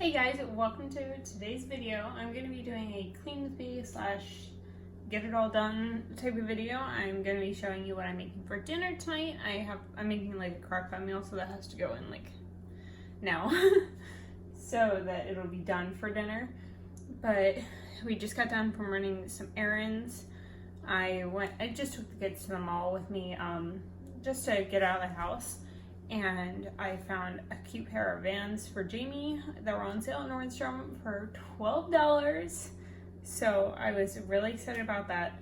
Hey guys, welcome to today's video. I'm going to be doing a clean with me / get it all done type of video. I'm going to be showing you what I'm making for dinner tonight. I'm making like a crock-pot meal, so that has to go in like now so that it'll be done for dinner. But we just got done from running some errands. I just took the kids to the mall with me just to get out of the house. And I found a cute pair of Vans for Jamie that were on sale at Nordstrom for $12. So I was really excited about that.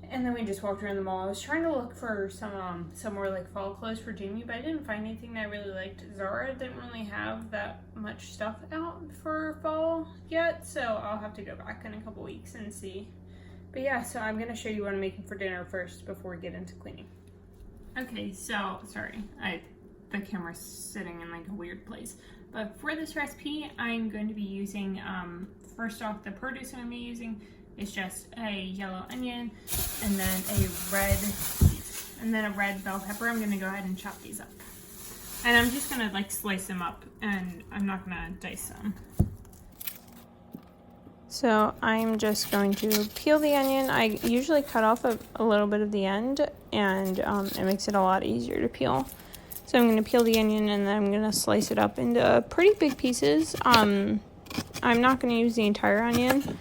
And then we just walked around the mall. I was trying to look for some more like fall clothes for Jamie, but I didn't find anything that I really liked. Zara didn't really have that much stuff out for fall yet, so I'll have to go back in a couple weeks and see. But yeah, so I'm gonna show you what I'm making for dinner first before we get into cleaning. Okay, so sorry, the camera's sitting in like a weird place. But for this recipe, I'm going to be using, first off, the produce I'm going to be using is just a yellow onion and then a red bell pepper. I'm going to go ahead and chop these up. And I'm just going to like slice them up, and I'm not going to dice them. So I'm just going to peel the onion. I usually cut off a little bit of the end, and it makes it a lot easier to peel. So I'm going to peel the onion and then I'm going to slice it up into pretty big pieces. I'm not going to use the entire onion.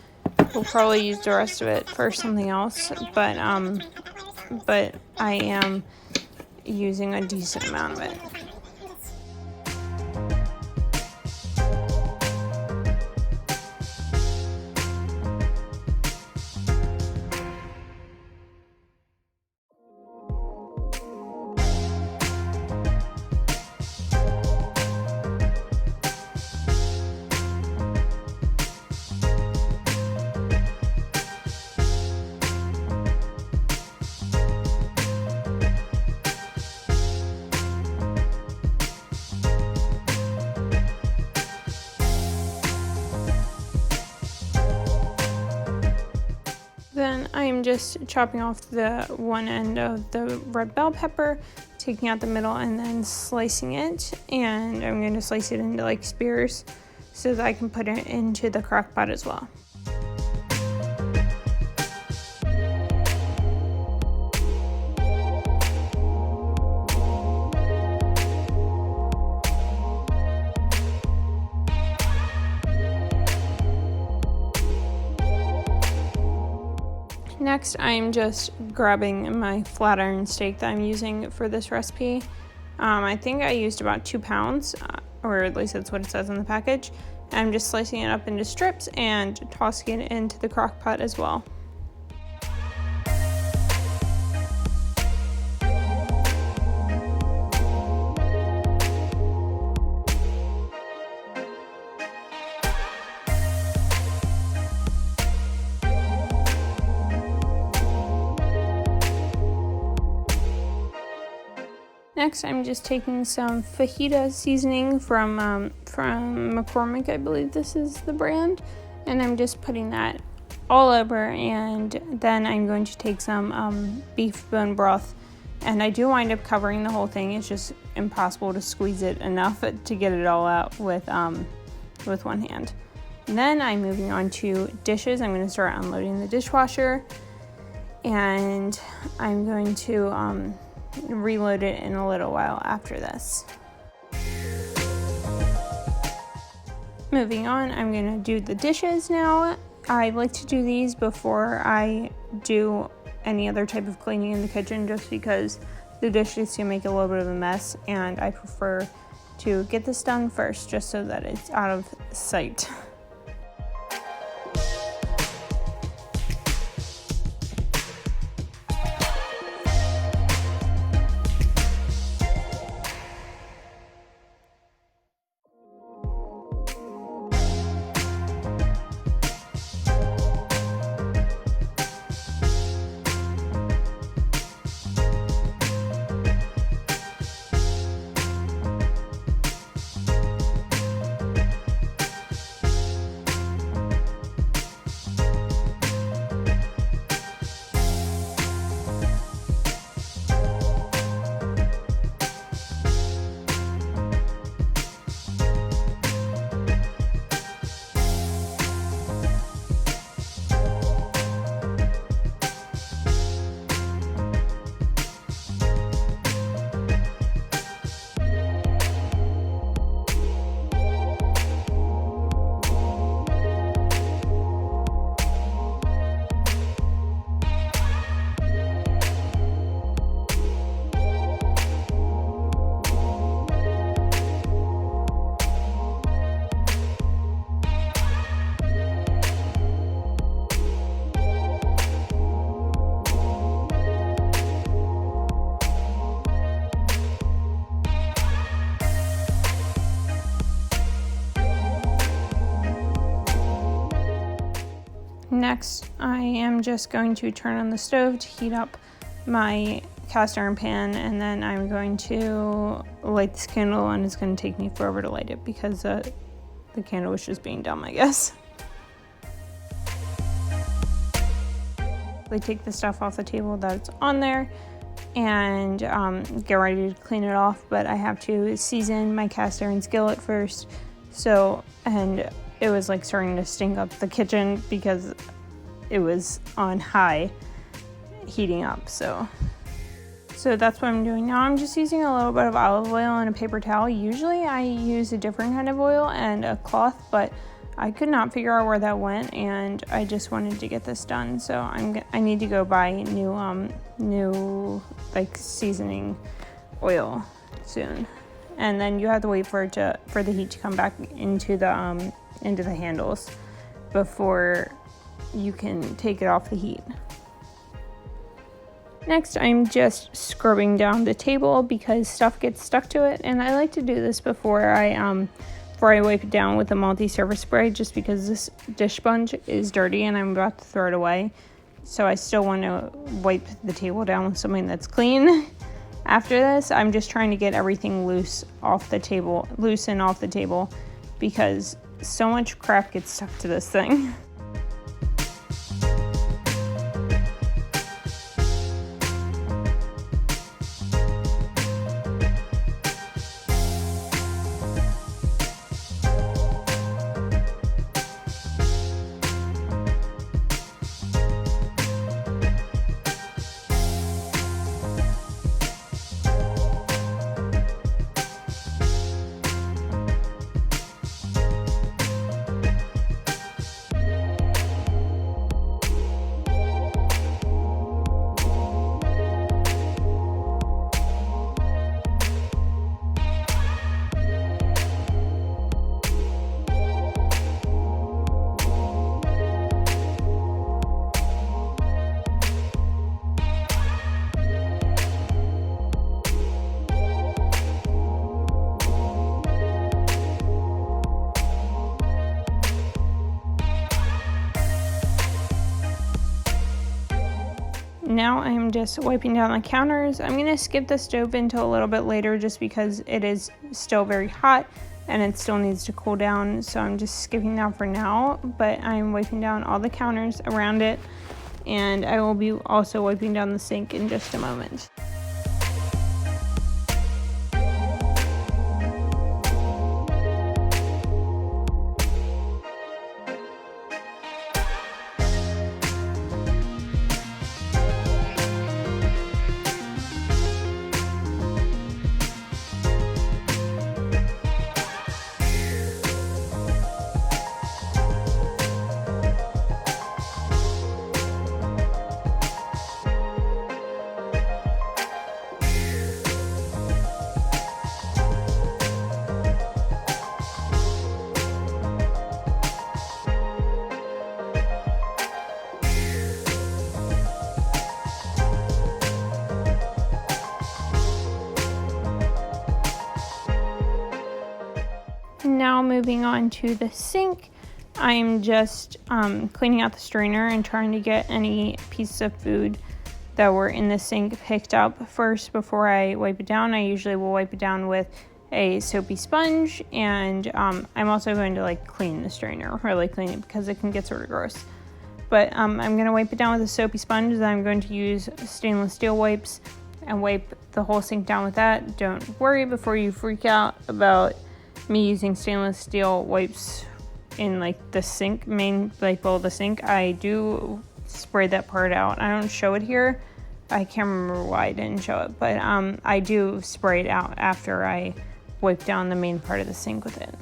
We'll probably use the rest of it for something else, but I am using a decent amount of it. Then I'm just chopping off the one end of the red bell pepper, taking out the middle and then slicing it. And I'm going to slice it into like spears so that I can put it into the crock pot as well. Next, I'm just grabbing my flat iron steak that I'm using for this recipe. I think I used about 2 pounds, or at least that's what it says on the package. I'm just slicing it up into strips and tossing it into the crock pot as well. Next, I'm just taking some fajita seasoning from McCormick, I believe this is the brand, and I'm just putting that all over, and then I'm going to take some beef bone broth, and I do wind up covering the whole thing. It's just impossible to squeeze it enough to get it all out with one hand. And then I'm moving on to dishes. I'm going to start unloading the dishwasher, and I'm going to reload it in a little while after this. Moving on, I'm going to do the dishes now. I like to do these before I do any other type of cleaning in the kitchen, just because the dishes can make a little bit of a mess, and I prefer to get this done first just so that it's out of sight. Next, I am just going to turn on the stove to heat up my cast iron pan, and then I'm going to light this candle, and it's going to take me forever to light it because the candle was just being dumb, I guess. I take the stuff off the table that's on there and get ready to clean it off, but I have to season my cast iron skillet first. And it was like starting to stink up the kitchen because it was on high heating up. So that's what I'm doing now. I'm just using a little bit of olive oil and a paper towel. Usually I use a different kind of oil and a cloth, but I could not figure out where that went, and I just wanted to get this done. So I need to go buy new like seasoning oil soon. And then you have to wait for the heat to come back into the handles before you can take it off the heat. Next, I'm just scrubbing down the table because stuff gets stuck to it, and I like to do this before I wipe it down with a multi-surface spray, just because this dish sponge is dirty and I'm about to throw it away. So I still want to wipe the table down with something that's clean. After this, I'm just trying to get everything loose and off the table because so much crap gets stuck to this thing. Now I'm just wiping down the counters. I'm going to skip the stove until a little bit later just because it is still very hot and it still needs to cool down. So I'm just skipping that for now, but I'm wiping down all the counters around it, and I will be also wiping down the sink in just a moment. Now moving on to the sink, I'm just cleaning out the strainer and trying to get any pieces of food that were in the sink picked up first before I wipe it down. I usually will wipe it down with a soapy sponge, and I'm also going to clean the strainer, really clean it because it can get sort of gross. But I'm going to wipe it down with a soapy sponge, and I'm going to use stainless steel wipes and wipe the whole sink down with that. Don't worry before you freak out about me using stainless steel wipes in the sink, main bowl of the sink. I do spray that part out. I don't show it here. I can't remember why I didn't show it, but I do spray it out after I wipe down the main part of the sink with it.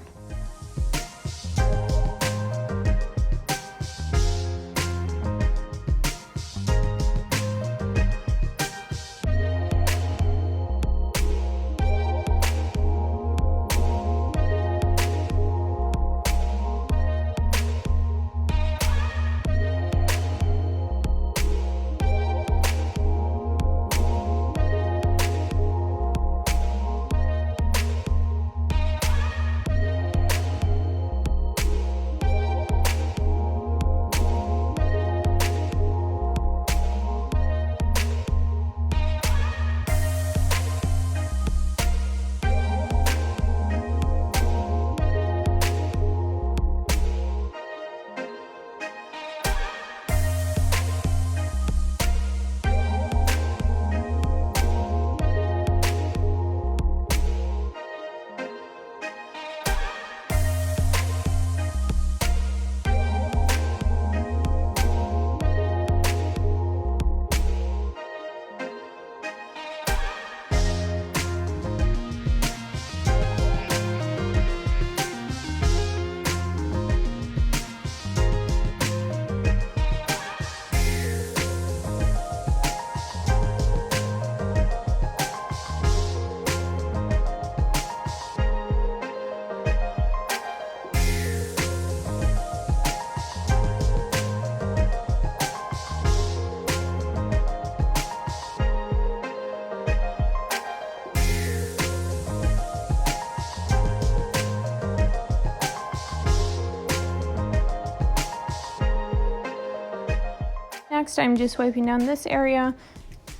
next, I'm just wiping down this area.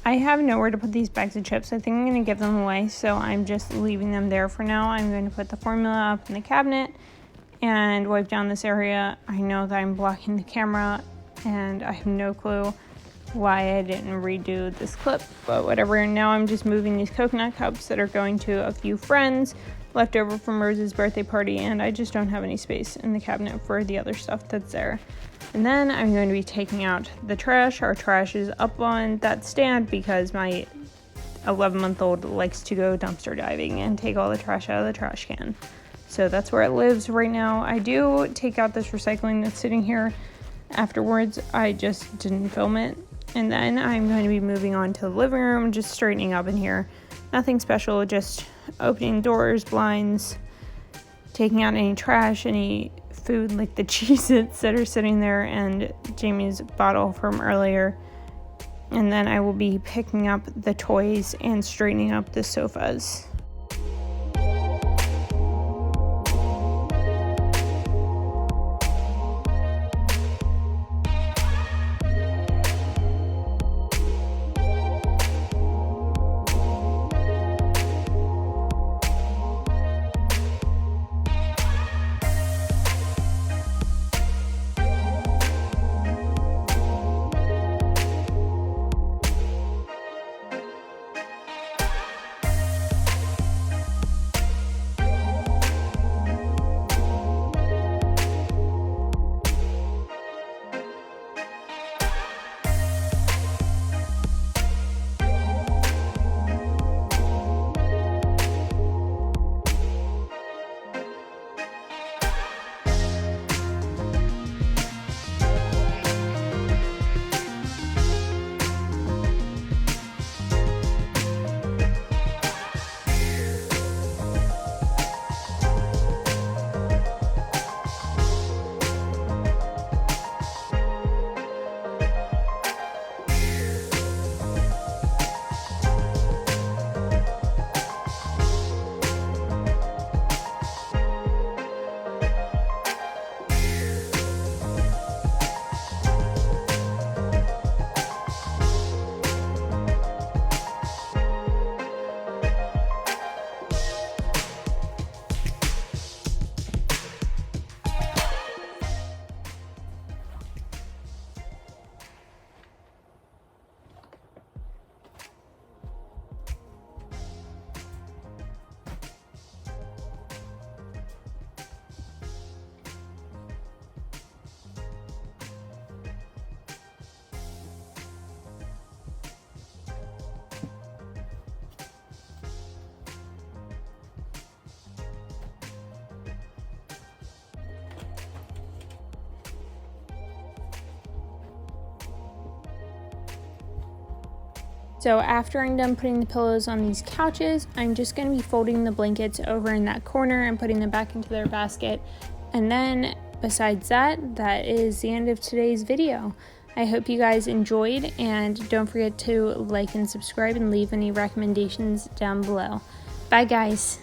I have nowhere to put these bags of chips. I think I'm going to give them away, so I'm just leaving them there for now. I'm going to put the formula up in the cabinet and wipe down this area. I know that I'm blocking the camera, and I have no clue why I didn't redo this clip, but whatever. Now I'm just moving these coconut cups that are going to a few friends left over from Rose's birthday party, and I just don't have any space in the cabinet for the other stuff that's there. And then I'm going to be taking out the trash. Our trash is up on that stand because my 11-month-old likes to go dumpster diving and take all the trash out of the trash can. So that's where it lives right now. I do take out this recycling that's sitting here afterwards. I just didn't film it. And then I'm going to be moving on to the living room, just straightening up in here. Nothing special, just opening doors, blinds, taking out any trash, any food like the Cheez-Its that are sitting there, and Jamie's bottle from earlier. And then I will be picking up the toys and straightening up the sofas. So after I'm done putting the pillows on these couches, I'm just going to be folding the blankets over in that corner and putting them back into their basket. And then besides that, that is the end of today's video. I hope you guys enjoyed, and don't forget to like and subscribe and leave any recommendations down below. Bye guys.